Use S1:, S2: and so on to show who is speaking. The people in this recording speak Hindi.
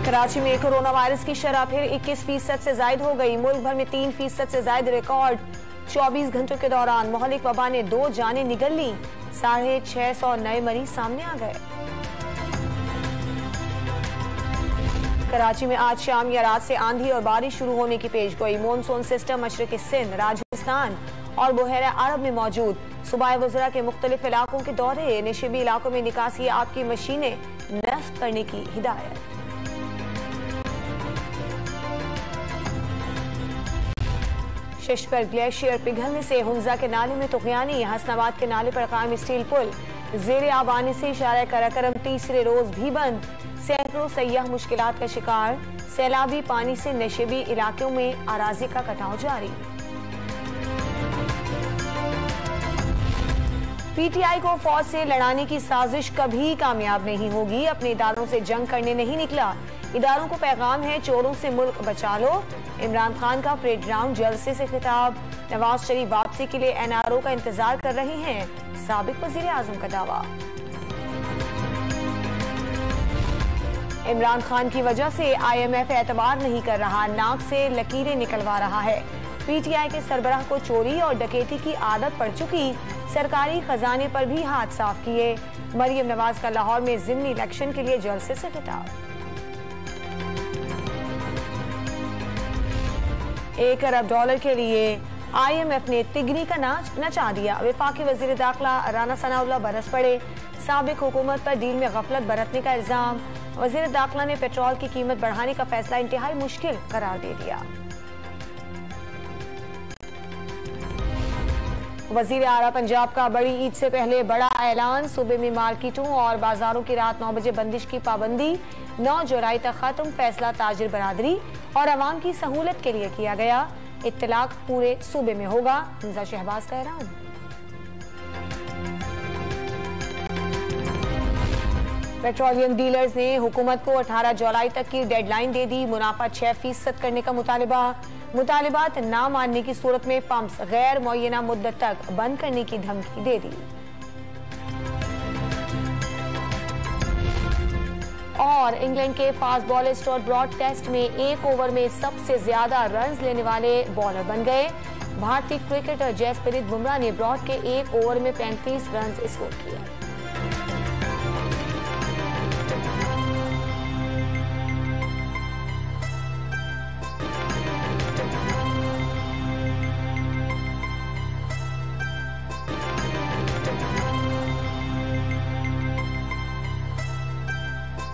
S1: कराची में कोरोना वायरस की शरह फिर 21% से ज्यादा हो गई। मुल्क भर में 3% से ज्यादा रिकॉर्ड। 24 घंटों के दौरान मोहलिक वबा ने 2 जानें निगल ली। 650 नए मरीज सामने आ गए। कराची में आज शाम या रात से आंधी और बारिश शुरू होने की पेशगोई। मॉनसून सिस्टम मशरक़ी सिंध, राजस्थान और बहरा अरब में मौजूद। सूबाए वज़रा के मुख्तलिफ इलाकों के दौरे। नशीबी इलाकों में निकासी आब की मशीनें नस्ब करने की हिदायत। शिश पर ग्लेशियर पिघलने से हुंजा के नाले में तुग़यानी। हसनाबाद के नाले पर कायम स्टील पुल ज़ेरे आब आने से इशारा कराकरम तीसरे रोज भी बंद। सैकड़ों सयाह मुश्किलात का शिकार। सैलाबी पानी से नशेबी इलाकों में अराजी का कटाव जारी। पीटीआई को फौज से लड़ाने की साजिश कभी कामयाब नहीं होगी। अपने इदारों से जंग करने नहीं निकला। इदारों को पैगाम है, चोरों से मुल्क बचा लो। इमरान खान का परेड ग्राउंड जलसे से खिताब। नवाज शरीफ वापसी के लिए एनआरओ का इंतजार कर रहे हैं। साबिक वजीर आजम का दावा। इमरान खान की वजह से IMF एतबार नहीं कर रहा, नाक से लकीरें निकलवा रहा है। पीटीआई के सरबराह को चोरी और डकैती की आदत पड़ चुकी। सरकारी खजाने पर भी हाथ साफ किए। मरियम नवाज का लाहौर में ज़िमनी इलेक्शन के लिए जलसे से खिताब। 1 अरब डॉलर के लिए IMF ने तिगनी का नाच नचा दिया। वफाकी वजीर दाखिला राना सनाउल्लाह बरस पड़े। साबिक हुकूमत पर डील में गफलत बरतने का इल्जाम। वजीर दाखिला ने पेट्रोल की कीमत बढ़ाने का फैसला इंतहाई मुश्किल करार दे दिया। वजीर आला पंजाब का बड़ी ईद से पहले बड़ा ऐलान। सूबे में मार्केटों और बाजारों की रात 9 बजे बंदिश की पाबंदी 9 जुलाई तक खत्म। फैसला ताजिर बरादरी और अवाम की सहूलत के लिए किया गया। इत्तलाक पूरे सूबे में होगा। मिर्जा शहबाज का ऐलान। पेट्रोलियम डीलर्स ने हुकूमत को 18 जुलाई तक की डेडलाइन दे दी। मुनाफा 6% करने का मुतालिबा। मुतालिबात ना मानने की सूरत में पंप्स गैर मुअय्यना मुद्दत तक बंद करने की धमकी दे दी। और इंग्लैंड के fast bowler Stuart Broad test में 1 ओवर में सबसे ज्यादा रन लेने वाले बॉलर बन गए। भारतीय क्रिकेटर जसप्रीत बुमराह ने ब्रॉड के 1 ओवर में 35 रन स्कोर किए।